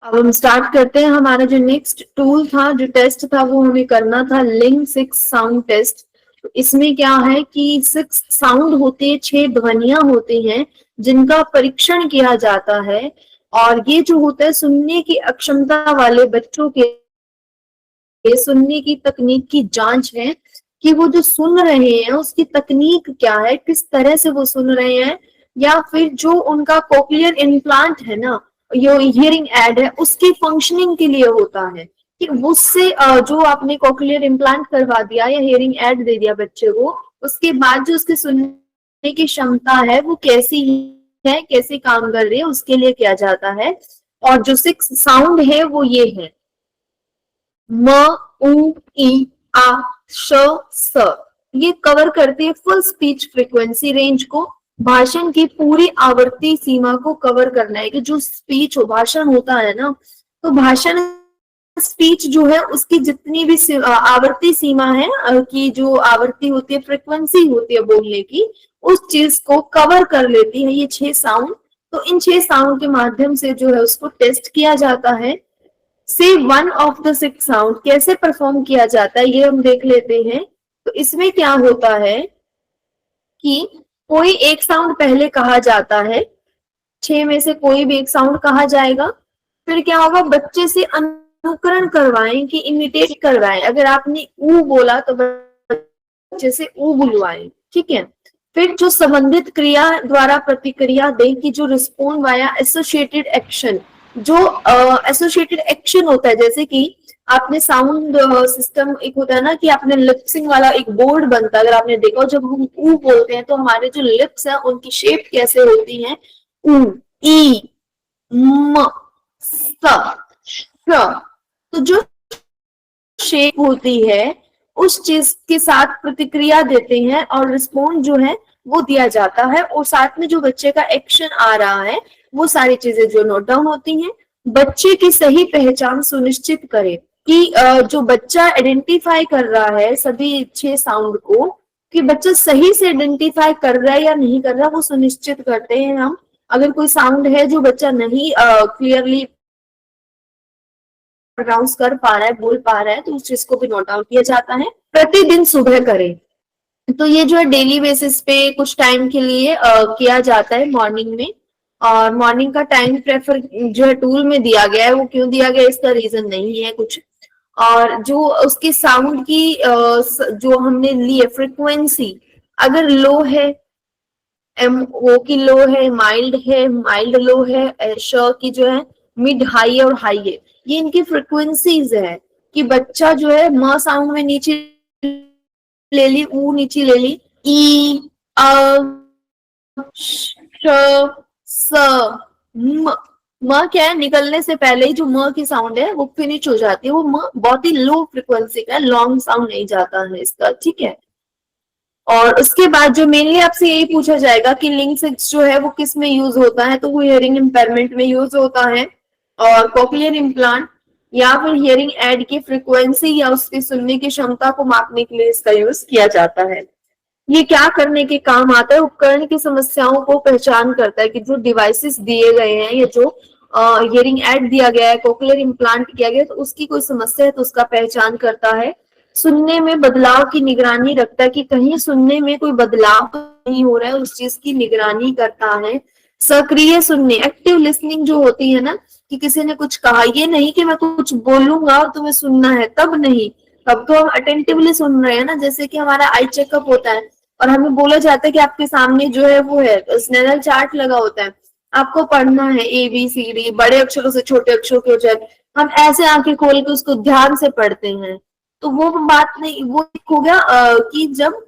अब हम स्टार्ट करते हैं। हमारा जो नेक्स्ट टूल था, जो टेस्ट था, वो हमें करना था लिंग 6 साउंड टेस्ट। तो इसमें क्या है कि 6 साउंड होते हैं, 6 ध्वनियां होती हैं जिनका परीक्षण किया जाता है। और ये जो होता है सुनने की अक्षमता वाले बच्चों के सुनने की तकनीक की जांच है कि वो जो सुन रहे हैं उसकी तकनीक क्या है, किस तरह से वो सुन रहे हैं, या फिर जो उनका कोक्लियर इम्प्लांट है ना, ये हियरिंग एड है, उसकी फंक्शनिंग के लिए होता है कि उससे जो आपने कोक्लियर इम्प्लांट करवा दिया या हियरिंग एड दे दिया बच्चे को, उसके बाद जो उसके सुनने की क्षमता है वो कैसी है, कैसे काम कर रही है, उसके लिए किया जाता है। और जो 6 साउंड है वो ये है: म, उ, ई, आ, श, स। ये कवर करती है फुल स्पीच फ्रीक्वेंसी रेंज को। भाषण की पूरी आवर्ती सीमा को कवर करना है कि जो स्पीच हो, भाषण होता है ना, तो भाषण स्पीच जो है उसकी जितनी भी आवर्ती सीमा है, की जो आवर्ती होती है, फ्रीक्वेंसी होती है बोलने की, उस चीज को कवर कर लेती है ये 6 साउंड। तो इन 6 साउंड के माध्यम से जो है उसको टेस्ट किया जाता है। से वन ऑफ द 6 साउंड कैसे परफॉर्म किया जाता है ये हम देख लेते हैं। तो इसमें क्या होता है कि कोई एक साउंड पहले कहा जाता है, 6 में से कोई भी एक साउंड कहा जाएगा। फिर क्या होगा, बच्चे से अनुकरण करवाएं कि इमिटेट करवाएं। अगर आपने ऊ बोला तो बच्चे से ऊ बुलवाएं, ठीक है। फिर जो संबंधित क्रिया द्वारा प्रतिक्रिया दें कि जो रिस्पोंड वाया एसोसिएटेड एक्शन, जो एसोसिएटेड एक्शन होता है, जैसे कि आपने साउंड सिस्टम एक होता है ना कि आपने लिप्सिंग वाला एक बोर्ड बनता है, अगर आपने देखा, जब हम ऊ बोलते हैं तो हमारे जो लिप्स है उनकी शेप कैसे होती है, ऊ, ई, म, स, श। तो जो शेप होती है उस चीज के साथ प्रतिक्रिया देते हैं और रिस्पॉन्ड जो है वो दिया जाता है, और साथ में जो बच्चे का एक्शन आ रहा है वो सारी चीजें जो नोट डाउन होती हैं। बच्चे की सही पहचान सुनिश्चित करें कि जो बच्चा आइडेंटिफाई कर रहा है सभी 6 साउंड को, कि बच्चा सही से आइडेंटिफाई कर रहा है या नहीं कर रहा, वो सुनिश्चित करते हैं हम। अगर कोई साउंड है जो बच्चा नहीं क्लियरली प्रोनाउंस कर पा रहा है, बोल पा रहा है, तो उस चीज को भी नोट डाउन किया जाता है। प्रतिदिन सुबह करें, तो ये जो है डेली बेसिस पे कुछ टाइम के लिए किया जाता है मॉर्निंग में। और मॉर्निंग का टाइम प्रेफर जो है टूल में दिया गया है, वो क्यों दिया गया इसका रीजन नहीं है कुछ। और जो उसके साउंड की जो हमने ली है फ्रिक्वेंसी, अगर लो है, एम ओ की लो है, माइल्ड लो है, श की जो है मिड हाई और हाई है, ये इनकी फ्रिक्वेंसीज है। कि बच्चा जो है म साउंड में नीचे ले ली, ऊ नीचे ले ली, ई, अ, श, स, म क्या है, निकलने से पहले ही जो म की साउंड है वो फिनिश हो जाती है। वो म बहुत ही लो फ्रिक्वेंसी का, लॉन्ग साउंड नहीं जाता है इसका, ठीक है। और उसके बाद जो मेनली आपसे यही पूछा जाएगा कि लिंग 6 जो है वो किस में यूज होता है, तो वो हियरिंग इम्पेयरमेंट में यूज होता है। और कोक्लियर इम्प्लांट या फिर हियरिंग एड की फ्रिक्वेंसी या उसकी सुनने की क्षमता को मापने के लिए इसका यूज किया जाता है। ये क्या करने के काम आता है, उपकरण की समस्याओं को पहचान करता है कि जो डिवाइसेस दिए गए हैं या जो हियरिंग एड दिया गया है, कोक्लियर इम्प्लांट किया गया है, तो उसकी कोई समस्या है तो उसका पहचान करता है। सुनने में बदलाव की निगरानी रखता है कि कहीं सुनने में कोई बदलाव तो नहीं हो रहा है, उस चीज की निगरानी करता है। सक्रिय सुनने, एक्टिव लिसनिंग जो होती है ना, कि किसी ने कुछ कहा, ये नहीं कि मैं कुछ बोलूंगा और तुम्हें सुनना है, तब नहीं, तब तो हम अटेंटिवली सुन रहे हैं ना। जैसे कि हमारा आई चेकअप होता है और हमें बोला जाता है कि आपके सामने जो है वो है स्नेल चार्ट लगा होता है, आपको पढ़ना है ABCD, बड़े अक्षरों से छोटे अक्षरों के उच्चारण, हम ऐसे आंखें खोल के उसको ध्यान से पढ़ते हैं। तो वो बात नहीं, वो हो गया कि जब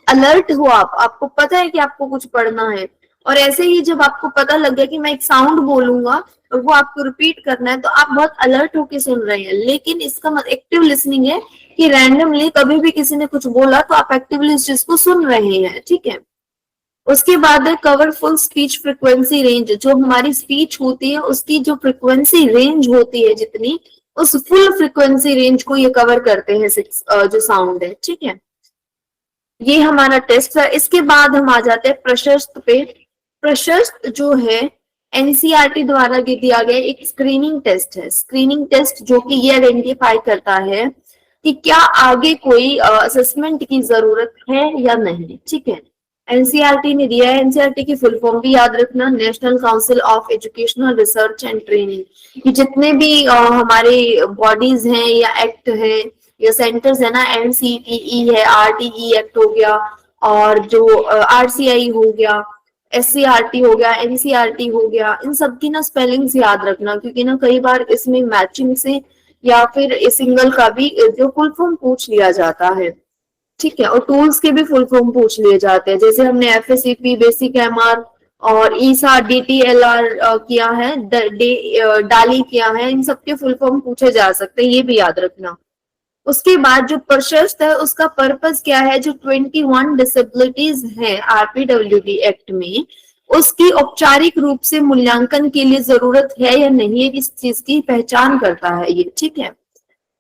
अलर्ट हो आप, आपको पता है कि आपको कुछ पढ़ना है, और ऐसे ही जब आपको पता लग गया कि मैं एक साउंड बोलूंगा और वो आपको रिपीट करना है, तो आप बहुत अलर्ट होके सुन रहे हैं। लेकिन इसका एक्टिव लिसनिंग है कि रैंडमली कभी भी किसी ने कुछ बोला तो आप एक्टिवली उस चीज को सुन रहे हैं, ठीक है। उसके बाद है cover full speech frequency range, जो हमारी स्पीच होती है उसकी जो फ्रिक्वेंसी रेंज होती है जितनी, उस फुल फ्रिक्वेंसी रेंज को ये कवर करते हैं जो साउंड है, ठीक है। ये हमारा टेस्ट है। इसके बाद हम आ जाते हैं प्रशस्त पे। प्रशस्त जो है एनसीईआरटी द्वारा ये दिया गया एक स्क्रीनिंग टेस्ट है, स्क्रीनिंग टेस्ट जो कि ये आइडेंटिफाई करता है कि क्या आगे कोई असेसमेंट की जरूरत है या नहीं। ठीक है, एनसीईआरटी ने दिया है। एनसीईआरटी की फुल फॉर्म भी याद रखना, national council of educational research and training. ये जितने भी हमारे बॉडीज हैं या एक्ट है या सेंटर्स है ना, एनसीटीई है, आरटीई एक्ट हो गया, और जो आरसीआई हो गया, एससीआरटी हो गया, एनसीईआरटी हो गया, इन सब की ना स्पेलिंग्स याद रखना, क्योंकि ना कई बार इसमें मैचिंग से या फिर सिंगल का भी जो फुल फॉर्म पूछ लिया जाता है। ठीक है, और टूल्स के भी फुल फॉर्म पूछ लिए जाते हैं, जैसे हमने एफएससीपी, बेसिक एमआर और ईसा डीटीएलआर किया है, डाली किया है, इन सब के फुल फॉर्म पूछे जा सकते हैं, ये भी याद रखना। उसके बाद जो प्रशस्त है उसका पर्पस क्या है, जो 21 डिसेबिलिटीज है आरपीडब्ल्यूडी एक्ट में, उसकी औपचारिक रूप से मूल्यांकन के लिए जरूरत है या नहीं है, इस चीज की पहचान करता है ये। ठीक है,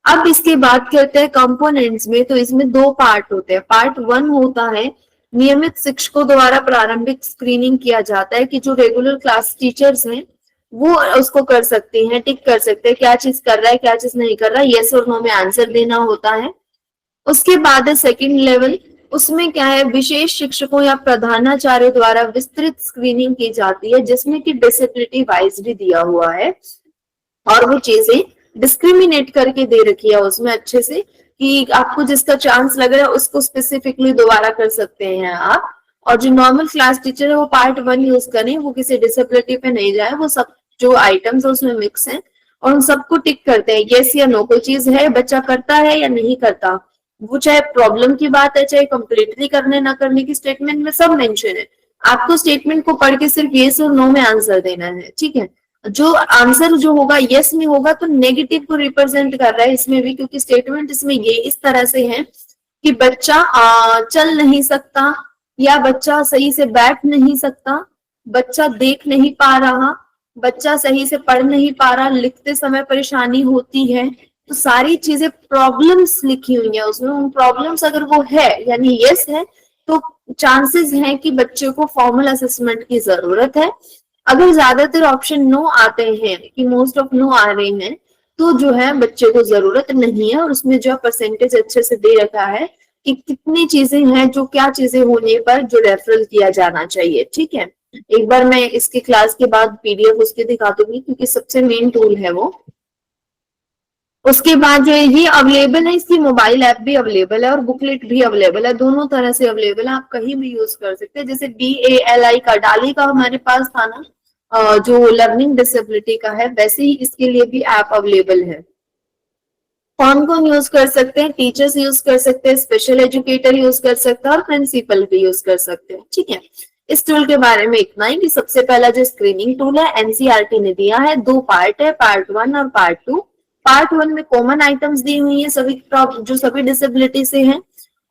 अब इसके बाद करते हैं कंपोनेंट्स में। तो इसमें दो पार्ट होते हैं। पार्ट 1 होता है नियमित शिक्षकों द्वारा प्रारंभिक स्क्रीनिंग किया जाता है कि जो रेगुलर क्लास टीचर्स हैं वो उसको कर सकते हैं, टिक कर सकते हैं क्या चीज कर रहा है क्या चीज नहीं कर रहा है, यस और नो में आंसर देना होता है। उसके बाद है सेकंड लेवल, उसमें क्या है, विशेष शिक्षकों या प्रधानाचार्य द्वारा विस्तृत स्क्रीनिंग की जाती है, जिसमें कि डिसेबिलिटी वाइज भी दिया हुआ है और वो चीजें डिस्क्रिमिनेट करके दे रखी है उसमें अच्छे से, कि आपको जिसका चांस लग रहा है उसको स्पेसिफिकली दोबारा कर सकते हैं आप। और जो नॉर्मल क्लास टीचर है वो पार्ट 1 यूज करें, वो किसी डिसेबिलिटी पे नहीं जाए, वो सब जो आइटम्स उसमें मिक्स हैं और उन सबको टिक करते हैं, यस या नो, कोई चीज है बच्चा करता है या नहीं करता, वो चाहे प्रॉब्लम की बात है चाहे कंप्लीटली करने ना करने की, स्टेटमेंट में सब मेंशन है। आपको स्टेटमेंट को पढ़ के सिर्फ यस और नो में आंसर देना है। ठीक है, जो आंसर जो होगा यस में होगा तो नेगेटिव को रिप्रेजेंट कर रहा है इसमें भी, क्योंकि स्टेटमेंट इसमें ये इस तरह से है कि बच्चा चल नहीं सकता, या बच्चा सही से बैठ नहीं सकता, बच्चा देख नहीं पा रहा, बच्चा सही से पढ़ नहीं पा रहा, लिखते समय परेशानी होती है, तो सारी चीजें प्रॉब्लम्स लिखी हुई है उसमें। उन प्रॉब्लम्स अगर वो है यानी यस है तो चांसेस हैं कि बच्चे को फॉर्मल असेसमेंट की जरूरत है। अगर ज्यादातर ऑप्शन नो आते हैं कि मोस्ट ऑफ नो आ रहे हैं तो जो है बच्चे को जरूरत नहीं है, और उसमें जो परसेंटेज अच्छे से दे रखा है कि कितनी चीजें हैं जो क्या चीजें होने पर जो रेफरल किया जाना चाहिए। ठीक है, एक बार मैं इसकी क्लास के बाद पीडीएफ उसके दिखा दूंगी क्योंकि सबसे मेन टूल है वो। उसके बाद जो है ये अवेलेबल है, इसकी मोबाइल ऐप भी अवेलेबल है और बुकलेट भी अवेलेबल है, दोनों तरह से अवेलेबल है, आप कहीं भी यूज कर सकते हैं। जैसे DALI का, डाली का हमारे पास था ना जो लर्निंग डिसेबिलिटी का है, वैसे ही इसके लिए भी ऐप अवेलेबल है। कौन कौन यूज कर सकते हैं, टीचर्स यूज कर सकते हैं, स्पेशल एजुकेटर यूज कर सकते हैं और प्रिंसिपल भी यूज कर सकते हैं। ठीक है, इस टूल के बारे में इतना ही कि सबसे पहला जो स्क्रीनिंग टूल है एनसीईआरटी ने दिया है, दो पार्ट है, पार्ट 1 और पार्ट 2। पार्ट 1 में कॉमन आइटम्स दी हुई है सभी जो सभी डिसेबिलिटी से हैं,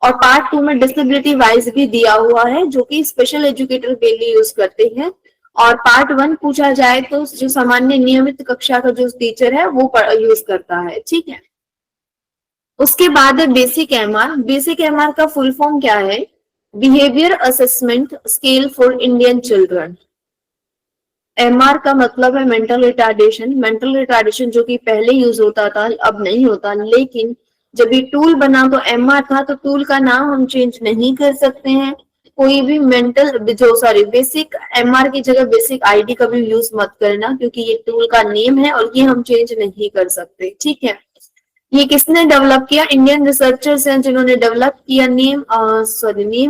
और पार्ट 2 में डिसेबिलिटी वाइज भी दिया हुआ है जो कि स्पेशल एजुकेटर के लिए यूज करते हैं। और पार्ट 1 पूछा जाए तो जो सामान्य नियमित कक्षा का जो टीचर है वो यूज करता है। ठीक है, उसके बाद है बेसिक एमआर। बेसिक एमआर का फुल फॉर्म क्या है, behaviour assessment scale for Indian children. MR का मतलब है मेंटल रिटार्डेशन। मेंटल रिटार्डेशन जो कि पहले यूज होता था अब नहीं होता, लेकिन जब ये टूल बना तो एमआर था, तो टूल का नाम हम चेंज नहीं कर सकते हैं। कोई भी मेंटल बेसिक एमआर की जगह बेसिक आईडी का भी यूज मत करना, क्योंकि ये टूल का नेम है और ये हम चेंज नहीं कर सकते। ठीक है, ये किसने डेवलप किया, इंडियन रिसर्चर्स हैं जिन्होंने डेवलप किया। नेम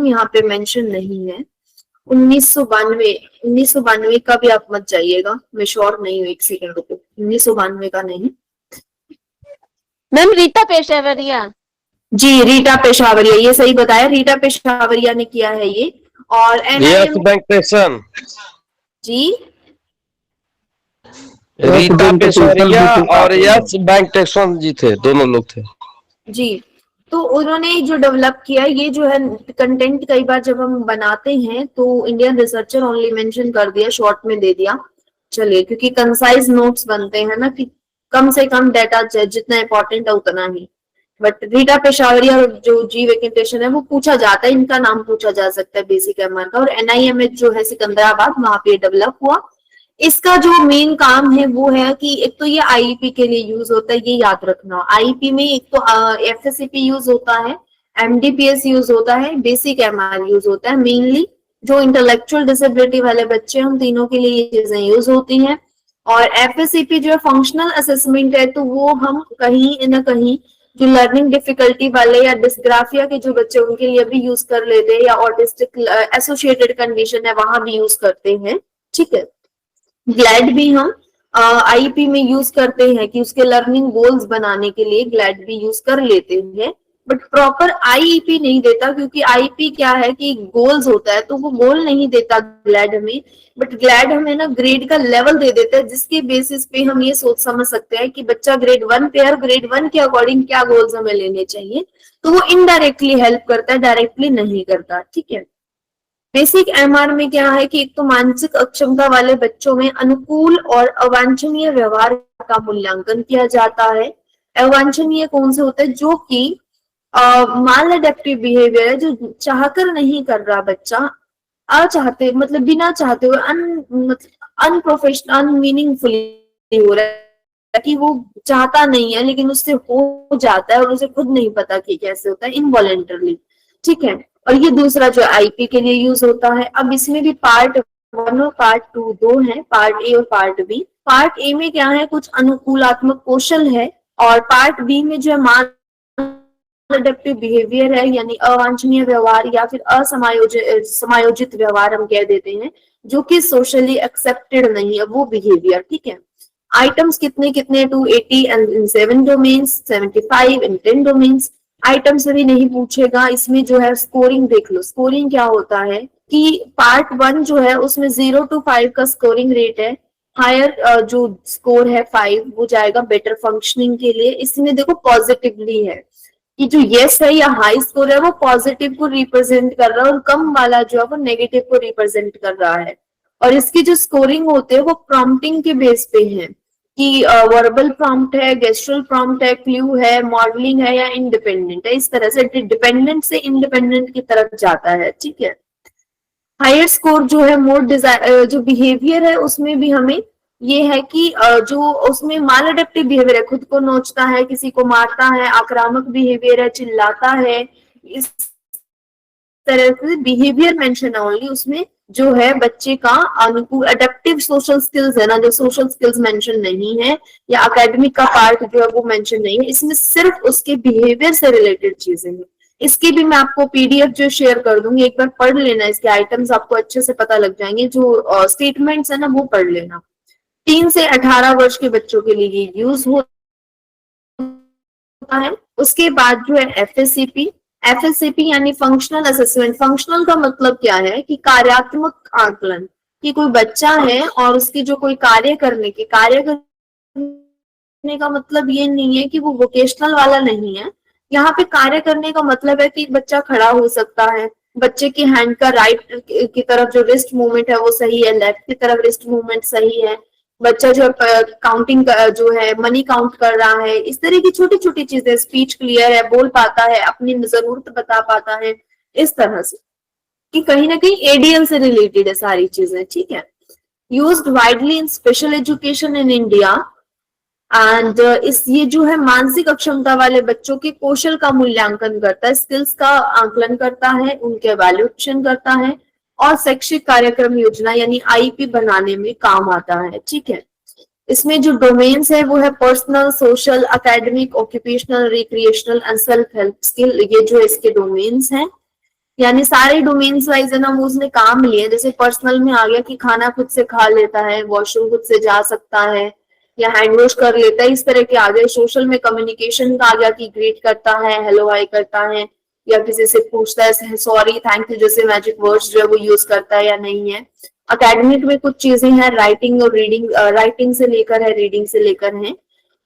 यहाँ पे मेंशन नहीं है। 1992 का भी आप मत जाइएगा, मैं श्योर नहीं हूँ, एक सेकंड रुको, 1992 का नहीं। मैम रीटा पेशावरिया जी, रीटा पेशावरिया, ये सही बताया, रीटा पेशावरिया ने किया है ये। और यस बैंकटेक्सन जी, रीटा पेशावरिया और यस बैंकटेक्सन जी थे, दोनों लोग थे जी। तो उन्होंने जो डेवलप किया ये जो है कंटेंट, कई बार जब हम बनाते हैं तो इंडियन रिसर्चर ओनली मेंशन कर दिया, शॉर्ट में दे दिया, चलिए, क्योंकि कंसाइज नोट्स बनते हैं ना कि कम से कम डाटा जितना इंपॉर्टेंट है उतना ही। बट रीटा पेशावरिया जो जी वेकेंटेशन है वो पूछा जाता है, इनका नाम पूछा जा सकता है बेसिक एमआर का। और NIMH जो है सिकंदराबाद, वहां पे डेवलप हुआ। इसका जो मेन काम है वो है कि एक तो ये आईईपी के लिए यूज होता है, ये याद रखना। आईईपी में एक तो एफएससीपी यूज होता है, एमडीपीएस यूज होता है, बेसिक एमआर यूज होता है। मेनली जो इंटेलेक्चुअल डिसेबिलिटी वाले बच्चे हैं उन तीनों के लिए ये चीजें यूज होती हैं। और एफएससीपी जो है फंक्शनल असेसमेंट है, तो वो हम कहीं ना कहीं जो लर्निंग डिफिकल्टी वाले या डिस्ग्राफिया के जो बच्चे उनके लिए भी यूज कर लेते हैं, या ऑटिस्टिक एसोसिएटेड कंडीशन है वहां भी यूज करते हैं। ठीक है, ग्लैड भी हम आईपी में यूज करते हैं कि उसके लर्निंग गोल्स बनाने के लिए ग्लैड भी यूज कर लेते हैं, बट प्रॉपर आईईपी नहीं देता, क्योंकि आईपी क्या है कि गोल्स होता है, तो वो गोल नहीं देता ग्लैड हमें, बट ग्लैड हमें ना ग्रेड का लेवल दे देता है, जिसके बेसिस पे हम ये सोच समझ सकते हैं कि बच्चा ग्रेड 1 पे और ग्रेड 1 के अकॉर्डिंग क्या गोल्स हमें लेने चाहिए। तो वो इनडायरेक्टली हेल्प करता है, डायरेक्टली नहीं करता। ठीक है, बेसिक एमआर में क्या है कि एक तो मानसिक अक्षमता वाले बच्चों में अनुकूल और अवांछनीय व्यवहार का मूल्यांकन किया जाता है। अवांछनीय कौन से होते हैं? जो कि माल एडेप्टिव बिहेवियर है, जो चाहकर नहीं कर रहा बच्चा, अचाहते मतलब बिना चाहते हुए अनप्रोफेशनल अनमीनिंगफुली हो रहा है, कि वो चाहता नहीं है लेकिन उससे हो जाता है और उसे खुद नहीं पता कि कैसे होता है, इनवॉलेंटरली। ठीक है, और ये दूसरा जो आईपी के लिए यूज होता है। अब इसमें भी पार्ट 1 और पार्ट 2 दो है, पार्ट ए और पार्ट बी। पार्ट ए में क्या है, कुछ अनुकूलात्मक कौशल है, और पार्ट बी में जो है एडेप्टिव बिहेवियर है, यानी अवांछनीय व्यवहार या फिर समायोजित व्यवहार हम कह देते हैं, जो कि सोशली एक्सेप्टेड नहीं है वो बिहेवियर। ठीक है, आइटम्स कितने कितने 280 इन 7 डोमेन्स, 75 इन 10 डोमेन्स। आइटम से भी नहीं पूछेगा, इसमें जो है स्कोरिंग देख लो। स्कोरिंग क्या होता है कि पार्ट 1 जो है उसमें 0 to 5 का स्कोरिंग रेट है। हायर जो स्कोर है 5 वो जाएगा बेटर फंक्शनिंग के लिए। इसमें देखो पॉजिटिवली है कि जो यस है या हाई स्कोर है वो पॉजिटिव को रिप्रेजेंट कर रहा है, और कम वाला जो है वो नेगेटिव को रिप्रेजेंट कर रहा है। और इसकी जो स्कोरिंग होते हैं वो प्रॉम्प्टिंग के बेस पे है, कि वर्बल प्रॉम्प्ट है, गेस्ट्रल प्रॉम्प्ट है, क्लू है, मॉडलिंग है, या इंडिपेंडेंट है। इस तरह से डिपेंडेंट से इंडिपेंडेंट की तरफ जाता है। ठीक है, हायर स्कोर जो है मोर डिजायर जो बिहेवियर है उसमें भी हमें ये है कि जो उसमें माल एडेप्टिव बिहेवियर है, खुद को नोचता है, किसी को मारता है, आक्रामक बिहेवियर है, चिल्लाता है, इस तरह से बिहेवियर मेंशन है ओनली। उसमें जो है बच्चे का अनुकूल एडेप्टिव सोशल स्किल्स है ना, जो सोशल स्किल्स मेंशन नहीं है, या एकेडमिक का पार्ट जो है वो मेंशन नहीं है। इसमें सिर्फ उसके बिहेवियर से रिलेटेड चीजें हैं। इसकी भी मैं आपको पीडीएफ जो शेयर कर दूंगी, एक बार पढ़ लेना, इसके आइटम्स आपको अच्छे से पता लग जाएंगे। जो स्टेटमेंट्स है ना वो पढ़ लेना। 3 से 18 वर्ष के बच्चों के लिए ये यूज होता है। उसके बाद जो है एफएससीपी। एफएससीपी यानी फंक्शनल असेसमेंट। फंक्शनल का मतलब क्या है कि कार्यात्मक आकलन, कि कोई बच्चा है और उसकी जो कोई कार्य करने का मतलब ये नहीं है कि वो वोकेशनल वाला नहीं है। यहाँ पे कार्य करने का मतलब है कि बच्चा खड़ा हो सकता है, बच्चे की हैंड का राइट की तरफ जो रिस्ट मूवमेंट है वो सही है, लेफ्ट की तरफ रिस्ट मूवमेंट सही है, बच्चा जो काउंटिंग जो है मनी काउंट कर रहा है, इस तरह की छोटी छोटी चीजें, स्पीच क्लियर है, बोल पाता है, अपनी जरूरत बता पाता है, इस तरह से कि कहीं ना कहीं एडीएल से रिलेटेड है सारी चीजें। ठीक है, used widely in special education in India and ये जो है मानसिक अक्षमता वाले बच्चों के कौशल का मूल्यांकन करता है, स्किल्स का आकलन करता है, उनके एवेल्युएशन करता है, और शैक्षिक कार्यक्रम योजना यानी आईपी बनाने में काम आता है। ठीक है, इसमें जो डोमेन्स है वो है personal, social, academic, occupational, recreational and self help skill. ये जो इसके डोमेन्स हैं, यानी सारे डोमेन्स वाइज है ना वो उसने काम लिए। जैसे पर्सनल में आ गया कि खाना खुद से खा लेता है, वॉशरूम खुद से जा सकता है, या हैंड वॉश कर लेता है, इस तरह के आ गए। सोशल में कम्युनिकेशन का आ गया कि ग्रीट करता है, हेलो हाई करता है, या किसी से पूछता है सॉरी थैंक यू जैसे मैजिक वर्ड्स जो है वो यूज करता है या नहीं है। एकेडमिक में कुछ चीजें हैं, राइटिंग और रीडिंग, राइटिंग से लेकर है, रीडिंग से लेकर है।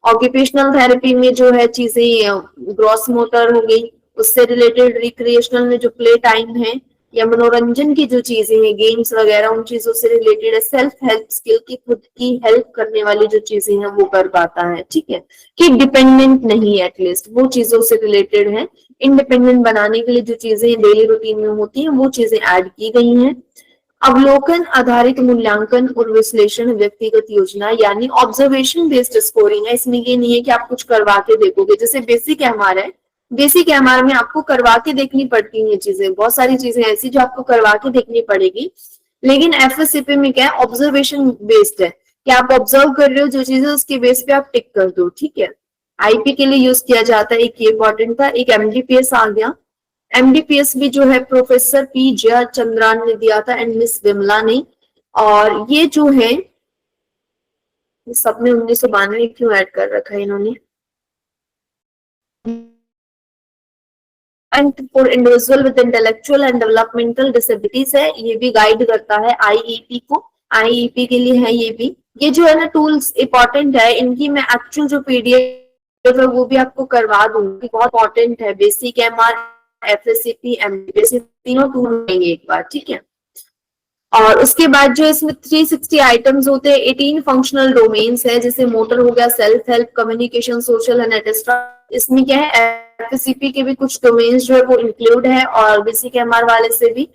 ऑक्यूपेशनल थेरेपी में जो है चीजें ग्रॉस मोटर हो गई, उससे रिलेटेड। रिक्रिएशनल में जो प्ले टाइम है या मनोरंजन की जो चीजें हैं, गेम्स वगैरह, उन चीजों से रिलेटेड है। सेल्फ हेल्प स्किल की खुद की हेल्प करने वाली जो चीजें हैं वो कर पाता है। ठीक है, कि डिपेंडेंट नहीं है, एटलीस्ट वो चीजों से रिलेटेड है। इंडिपेंडेंट बनाने के लिए जो चीजें डेली रूटीन में होती हैं वो चीजें ऐड की गई हैं। अवलोकन आधारित मूल्यांकन और विश्लेषण व्यक्तिगत योजना यानी ऑब्जर्वेशन बेस्ड स्कोरिंग है। इसमें ये नहीं है कि आप कुछ करवा के देखोगे, जैसे बेसिक एमआर है, बेसिक एमआर में आपको करवा के देखनी पड़ती हैं चीजें, बहुत सारी चीजें ऐसी जो आपको करवा के देखनी पड़ेगी। लेकिन एफएससीपी में क्या है, ऑब्जर्वेशन बेस्ड है कि आप ऑब्जर्व कर रहे हो जो चीजें, उसके बेस पे आप टिक कर दो, ठीक है। आईपी के लिए यूज किया जाता है, एक ये इंपॉर्टेंट था। एक एमडीपीएस आ गया। एमडीपीएस भी जो है प्रोफेसर पी जयचंद्रन ने दिया था एंड मिस विमला ने। और ये जो है सब में 1992 क्यों ऐड कर रखा है इन्होंने, and for individual with intellectual and developmental disabilities है, ये भी गाइड करता है आईईपी को, आईईपी के लिए है ये भी। ये जो है ना टूल्स इंपॉर्टेंट है, इनकी मैं एक्चुअल जो पीडीएफ है वो भी आपको करवा दूंगी, बहुत इंपॉर्टेंट है। बेसिक एमआर, एफएससीपी, एमडीपीएस, तीनों टूल रहेंगे एक बार, ठीक है। और उसके बाद जो इसमें 360 आइटम्स होते हैं, 18 फंक्शनल डोमेन्स है, जैसे मोटर हो गया, self help, communication, social and etcetera. इसमें क्या है, एफएससीपी के भी कुछ डोमेन्स जो है वो इंक्लूड है और बेसिक एमआर वाले से भी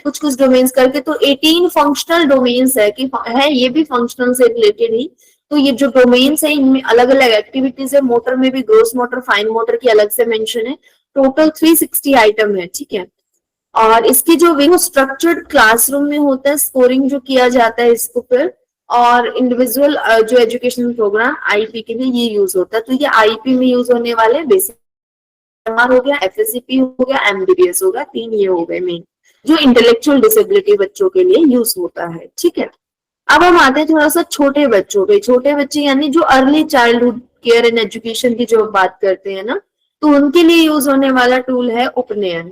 कुछ कुछ डोमेन्स करके, तो 18 फंक्शनल डोमेन्स है कि है ये भी फंक्शनल से रिलेटेड ही। तो ये जो डोमेन्स है इनमें अलग अलग एक्टिविटीज है, मोटर में भी ग्रोस मोटर, फाइन मोटर की अलग से मेंशन है। टोटल 360 आइटम है, ठीक है। और इसकी जो वो स्ट्रक्चर्ड क्लासरूम में होता है, स्कोरिंग जो किया जाता है इसको फिर, और इंडिविजुअल जो एजुकेशन प्रोग्राम आईपी के लिए ये यूज होता है। तो ये आईपी में यूज होने वाले बेसिक एमआर हो गया, एफएससीपी हो गया, एमडीपीएस होगा, 3 ये हो गए मेन जो इंटेलेक्चुअल डिसेबिलिटी बच्चों के लिए यूज होता है, ठीक है। अब हम आते हैं थोड़ा सा छोटे बच्चों पे। छोटे बच्चे यानी जो early childhood care and education की जो बात करते हैं ना, तो उनके लिए यूज होने वाला टूल है उपनयन।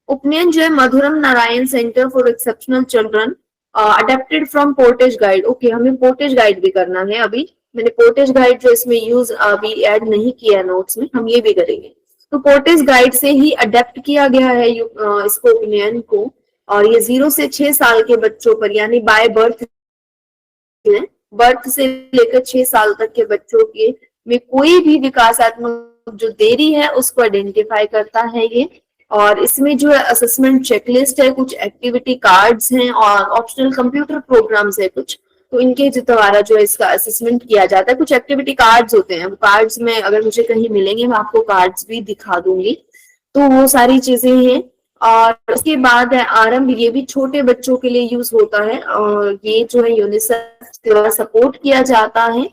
उपनयन जो है मधुरम Narayan centre for exceptional children, adapted from portage guide. Okay, हमें पोर्टेज गाइड भी करना है अभी, मैंने पोर्टेज गाइड जो इसमें यूज अभी ऐड नहीं किया नोट्स में, हम ये भी करेंगे। तो पोर्टेज गाइड से ही अडेप्ट किया गया है इसको, उपनयन को। और ये 0 से 6 साल के बच्चों पर यानी बाय बर्थ से लेकर 6 साल तक के बच्चों के में कोई भी विकासात्मक जो देरी है उसको आइडेंटिफाई करता है ये। और इसमें जो है असेसमेंट चेकलिस्ट है, कुछ एक्टिविटी कार्ड्स हैं और ऑप्शनल कंप्यूटर प्रोग्राम्स है कुछ, तो इनके द्वारा जो है इसका असेसमेंट किया जाता है। कुछ एक्टिविटी कार्ड्स होते हैं, कार्ड्स में अगर मुझे कहीं मिलेंगे मैं आपको कार्ड्स भी दिखा दूंगी। तो वो सारी चीजें हैं। और उसके बाद है आरंभ, ये भी छोटे बच्चों के लिए यूज होता है और ये जो है यूनिसेफ द्वारा सपोर्ट किया जाता है।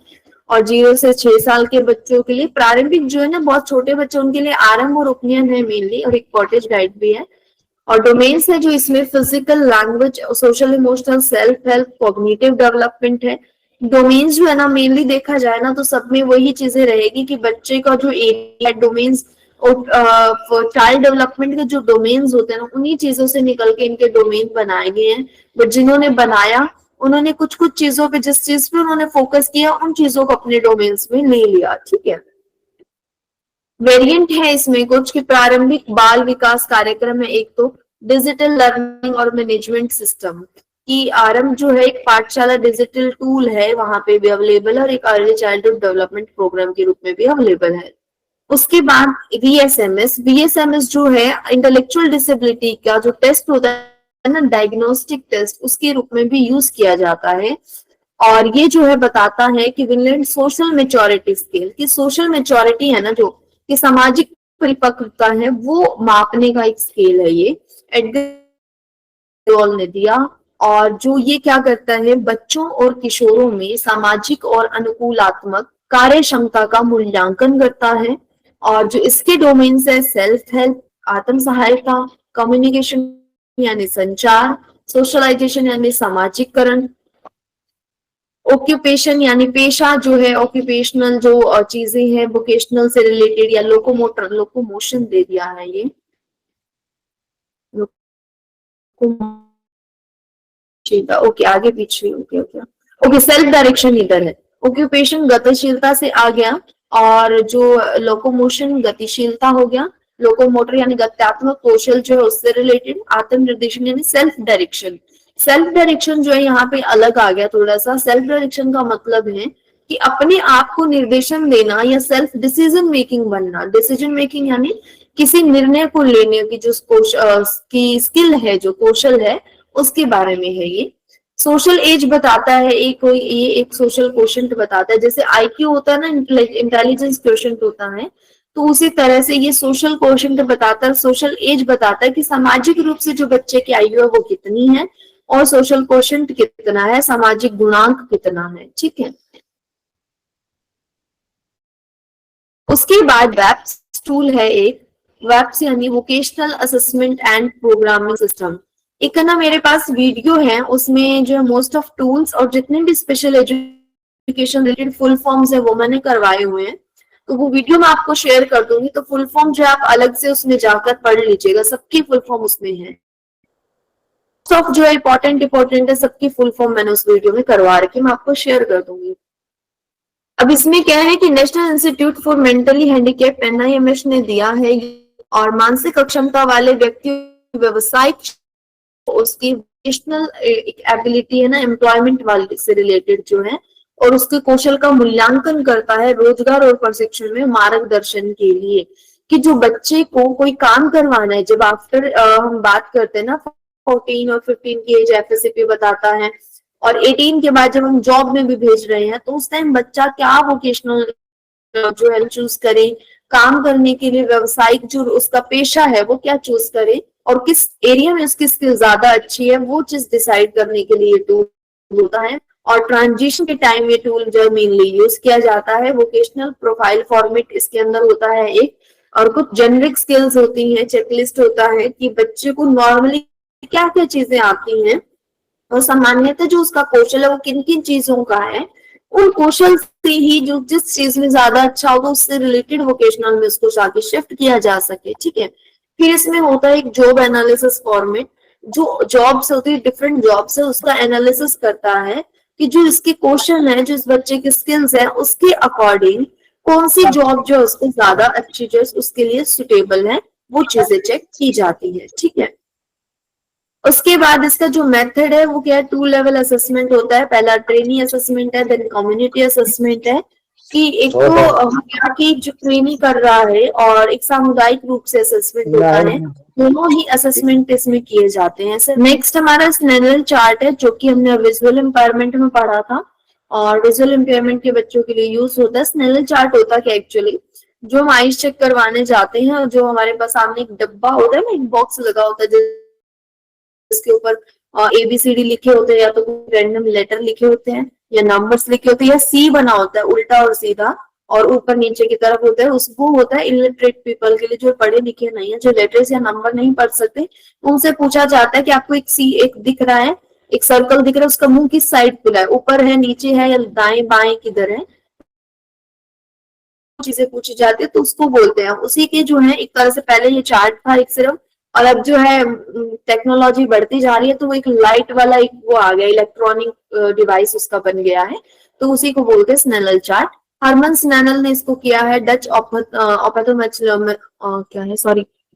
और 0 से 6 साल के बच्चों के लिए प्रारंभिक जो है ना, बहुत छोटे बच्चों उनके लिए आरंभ और उपनयन है मेनली, और एक कॉटेज गाइड भी है। और डोमेन्स है जो इसमें physical, language, social, emotional, self help, cognitive development है। डोमेन्स जो है ना मेनली देखा जाए ना तो सब में वही चीजें रहेगी कि बच्चे का जो एरिया डोमेन्स और चाइल्ड डेवलपमेंट के जो डोमेन्स होते हैं ना, उन्हीं चीजों से निकल के इनके डोमेन बनाए गए हैं। बट जिन्होंने बनाया उन्होंने कुछ कुछ चीजों पे, जिस चीज पे उन्होंने फोकस किया उन चीजों को अपने डोमेन्स में ले लिया, ठीक है। वेरिएंट है इसमें कुछ कि प्रारंभिक बाल विकास कार्यक्रम है एक, तो डिजिटल लर्निंग और मैनेजमेंट सिस्टम की आरंभ जो है एक पाठशाला डिजिटल टूल है, वहां पे भी अवेलेबल है, और एक अर्ली चाइल्डहुड डेवलपमेंट प्रोग्राम के रूप में भी अवेलेबल है। उसके बाद वीएसएमएस जो है इंटेलेक्चुअल डिसेबिलिटी का जो टेस्ट होता है ना, डायग्नोस्टिक टेस्ट, उसके रूप में भी यूज किया जाता है। और ये जो है बताता है कि विनलैंड सोशल मेच्योरिटी स्केल की, सोशल मेच्योरिटी है ना जो कि सामाजिक परिपक्वता है, वो मापने का एक स्केल है ये, एडगर ने दिया। और जो ये क्या करता है, बच्चों और किशोरों में सामाजिक और अनुकूलात्मक कार्य क्षमता का मूल्यांकन करता है। और जो इसके डोमेन्स है सेल्फ हेल्प, आत्म सहायता, कम्युनिकेशन यानी संचार, सोशलाइजेशन यानी सामाजिकरण, ऑक्यूपेशन यानी पेशा जो है, ऑक्यूपेशनल जो चीजें हैं वोकेशनल से रिलेटेड, या लोकोमोशन दे दिया है ये, ओके आगे पीछे, ओके सेल्फ डायरेक्शन इधर है। ऑक्यूपेशन गतिशीलता से आ गया, और जो लोकोमोशन गतिशीलता हो गया, लोकोमोटर यानी गत्यात्मक कौशल जो है उससे रिलेटेड, आत्म निर्देशन यानी सेल्फ डायरेक्शन। सेल्फ डायरेक्शन जो है यहाँ पे अलग आ गया थोड़ा सा। सेल्फ डायरेक्शन का मतलब है कि अपने आप को निर्देशन देना या सेल्फ डिसीजन मेकिंग बनना। डिसीजन मेकिंग यानी किसी निर्णय को लेने की जो की स्किल है, जो कौशल है, उसके बारे में है ये। सोशल एज बताता है, ये एक सोशल क्वोशंट बताता है, जैसे आईक्यू होता है ना, इंटेलिजेंस क्वोशंट होता है, तो उसी तरह से ये सोशल क्वोशंट बताता है, सोशल एज बताता है कि सामाजिक रूप से जो बच्चे की आयु है वो कितनी है, और सोशल क्वोशंट कितना है, सामाजिक गुणांक कितना है, ठीक है। उसके बाद वैप्स टूल है एक, वैप्स यानी vocational assessment and programming system. एक ना मेरे पास वीडियो है, उसमें जो मोस्ट ऑफ टूल्स और जितने भी special education related full forms है वो मैंने करवाए हुए हैं, तो वो वीडियो मैं आपको शेयर कर दूंगी। तो फुल फॉर्म जो आप अलग से उसमें जाकर पढ़ लीजिएगा, सबकी फुल फॉर्म उसमें है, सब जो है इंपॉर्टेंट है, सबकी फुल फॉर्म मैंने उस वीडियो में करवा रखी, मैं आपको शेयर कर दूंगी। अब इसमें क्या है कि national institute for mentally handicap NIMH ने दिया है, और मानसिक अक्षमता वाले व्यक्ति व्यवसायिक उसकी वोकेशनल एबिलिटी है ना, एम्प्लॉयमेंट वाले से रिलेटेड जो है, और उसके कौशल का मूल्यांकन करता है रोजगार और प्रशिक्षण में मार्गदर्शन के लिए, कि जो बच्चे को कोई काम करवाना है, जब आफ्टर हम बात करते हैं ना 14 और 15 की एज FSCP बताता है, और 18 के बाद जब हम जॉब में भी भेज रहे हैं, तो उस टाइम बच्चा क्या वोकेशनल जो है चूज करे, काम करने के लिए व्यवसायिक जो उसका पेशा है वो क्या चूज करे, और किस एरिया में उसकी स्किल ज्यादा अच्छी है, वो चीज डिसाइड करने के लिए टूल होता है। और ट्रांजिशन के टाइम ये टूल जो मेनली यूज किया जाता है। वोकेशनल प्रोफाइल फॉर्मेट इसके अंदर होता है एक, और कुछ जेनरिक स्किल्स होती हैं, चेकलिस्ट होता है कि बच्चे को नॉर्मली क्या क्या चीजें आती हैं, और सामान्यतः जो उसका कौशल है वो किन किन चीजों का है, उन कौशल से ही जो जिस चीज में ज्यादा अच्छा होगा उससे रिलेटेड वोकेशनल में उसको जाके शिफ्ट किया जा सके, ठीक है। फिर इसमें होता है एक जॉब एनालिसिस फॉर्मेट, जो जॉब्स होती है, डिफरेंट जॉब्स है, उसका एनालिसिस करता है कि जो इसके कौशल है, जो इस बच्चे की स्किल्स है, उसके अकॉर्डिंग कौन सी जॉब जो उसको ज्यादा अच्छी, जो उसके लिए सुटेबल है, वो चीजें चेक की जाती है, ठीक है। उसके बाद इसका जो मेथड है वो क्या है, 2 लेवल असेसमेंट होता है। पहला ट्रेनी असेसमेंट है, देन कम्युनिटी असेसमेंट है, कि एक तो कि जो ट्रेनी कर रहा है, और एक सामुदायिक रूप से असेसमेंट होता है, दोनों ही असेसमेंट इसमें किए जाते हैं। सर नेक्स्ट हमारा स्नेनल चार्ट है, जो कि हमने विजुअल एम्पावरमेंट में पढ़ा था, और विजुअल एम्पावरमेंट के बच्चों के लिए यूज होता है। स्नेनल चार्ट होता क्या एक्चुअली, जो हम आईज चेक करवाने जाते हैं, जो हमारे पास सामने एक डब्बा होता है ना, एक बॉक्स लगा होता है जिसके ऊपर ABCD लिखे होते हैं, या तो रैंडम लेटर लिखे होते हैं, या नंबर्स लिखे होते हैं, या सी बना होता है उल्टा और सीधा, और ऊपर नीचे की तरफ होता है, उसको होता है इलिटरेट पीपल के लिए, जो पढ़े लिखे नहीं है, जो लेटर्स या नंबर नहीं पढ़ सकते, उनसे पूछा जाता है कि आपको एक दिख रहा है, एक सर्कल दिख रहा है, उसका मुंह किस साइड खुला है, ऊपर है, नीचे है, या दाएं बाएं किधर है, चीजें पूछी जाती है, तो उसको बोलते हैं। उसी के जो है एक तरह से पहले ये चार्ट था एक सिर्फ, और अब जो है टेक्नोलॉजी बढ़ती जा रही है, तो वो एक लाइट वाला एक वो आ गया, इलेक्ट्रॉनिक डिवाइस उसका बन गया है, तो उसी को बोलते हैं स्नेनल चार्ट। हरमन स्नेनल ने इसको किया है, डच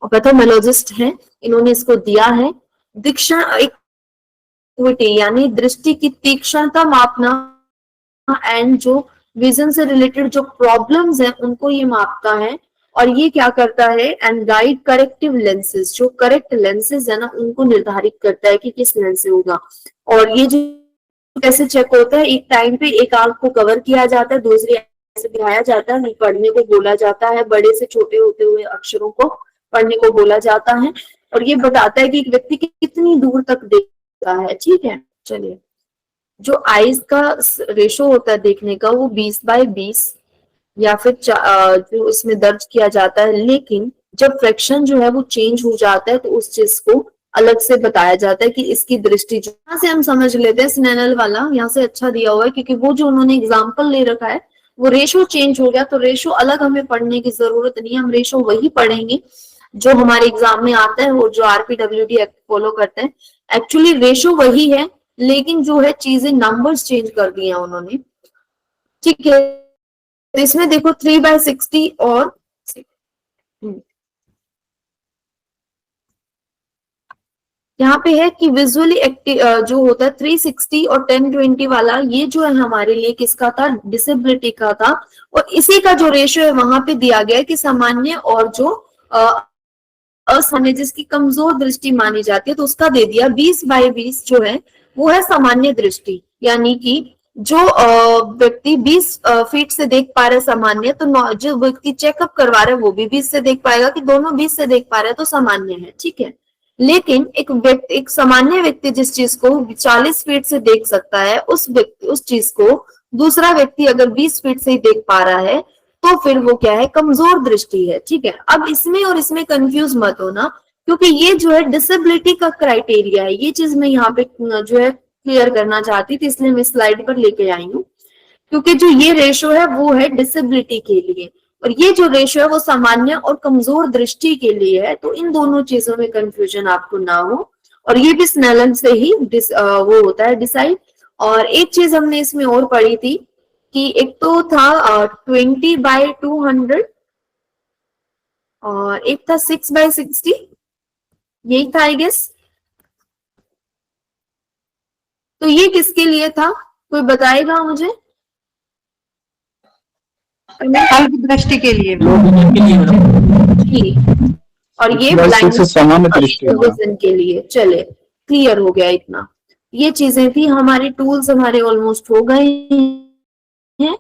ऑपैथोमेलोजिस्ट है, इन्होंने इसको दिया है। दीक्षण इक्विटी यानी दृष्टि की तीक्ष्णता मापना, एंड जो विजन से रिलेटेड जो प्रॉब्लम्स हैं उनको ये मापता है, और ये क्या करता है, एंड गाइड करेक्टिव लेंसेज, जो करेक्ट लेंसेज है ना उनको निर्धारित करता है कि किस लेंस से होगा। और ये जो कैसे चेक होता है, एक टाइम पे एक आंख को कवर किया जाता है, दूसरी ऐसे दिखाया जाता है, पढ़ने को बोला जाता है, बड़े से छोटे होते हुए अक्षरों को पढ़ने को बोला जाता है, और ये बताता है कि एक व्यक्ति कितनी दूर तक देखता है, ठीक है। चलिए, जो आईज का रेशो होता है देखने का, वो 20/20 या फिर जो इसमें दर्ज किया जाता है, लेकिन जब फ्रैक्शन जो है वो चेंज हो जाता है, तो उस चीज को अलग से बताया जाता है कि इसकी दृष्टि, जो यहाँ से हम समझ लेते हैं स्नेनल वाला, यहाँ से अच्छा दिया हुआ है, क्योंकि वो जो उन्होंने एग्जाम्पल ले रखा है वो रेशो चेंज हो गया, तो रेशो अलग हमें पढ़ने की जरूरत नहीं है, हम रेशो वही पढ़ेंगे जो हमारे एग्जाम में आता है, वो जो RPWD एक्ट फॉलो करते हैं। एक्चुअली रेशो वही है, लेकिन जो है चीजें नंबर्स चेंज कर दिए उन्होंने, ठीक है। तो इसमें देखो 3/60 और यहाँ पे है कि विजुअली एक्टिव जो होता है 360 और 1020 वाला, ये जो है हमारे लिए किसका था, डिसेबिलिटी का था, और इसी का जो रेशियो है वहां पे दिया गया है कि सामान्य और जो असामान्य जिसकी कमजोर दृष्टि मानी जाती है, तो उसका दे दिया 20/20 जो है वो है सामान्य दृष्टि, यानी कि जो व्यक्ति 20 फीट से देख पा रहे सामान्य, तो जो व्यक्ति चेकअप करवा रहे वो भी 20 से देख पाएगा कि दोनों 20 से देख पा रहे हैं तो सामान्य है, ठीक है। लेकिन एक सामान्य व्यक्ति जिस चीज को 40 फीट से देख सकता है, उस चीज को दूसरा व्यक्ति अगर 20 फीट से ही देख पा रहा है तो फिर वो क्या है, कमजोर दृष्टि है, ठीक है। अब इसमें और इसमें कंफ्यूज मत होना, क्योंकि ये जो है डिसेबिलिटी का क्राइटेरिया है, ये चीज मैं यहाँ पे जो है क्लियर करना चाहती थी, इसलिए मैं स्लाइड पर लेके आई हूँ। क्योंकि जो ये रेशो है वो है डिसेबिलिटी के लिए, और ये जो रेशो है वो सामान्य और कमजोर दृष्टि के लिए है, तो इन दोनों चीजों में कंफ्यूजन आपको ना हो। और ये भी स्नेलन से ही वो होता है डिसाइड। और एक चीज हमने इसमें और पढ़ी थी कि एक तो था 20/200 और एक था 6/60, यही था आई गेस। तो ये किसके लिए था, कोई बताएगा मुझे? अल्प दृष्टि के लिए। और ये सामान्य दृष्टि विजन के लिए। चले, क्लियर हो गया इतना। ये चीजें थी, हमारे टूल्स हमारे ऑलमोस्ट हो गए हैं।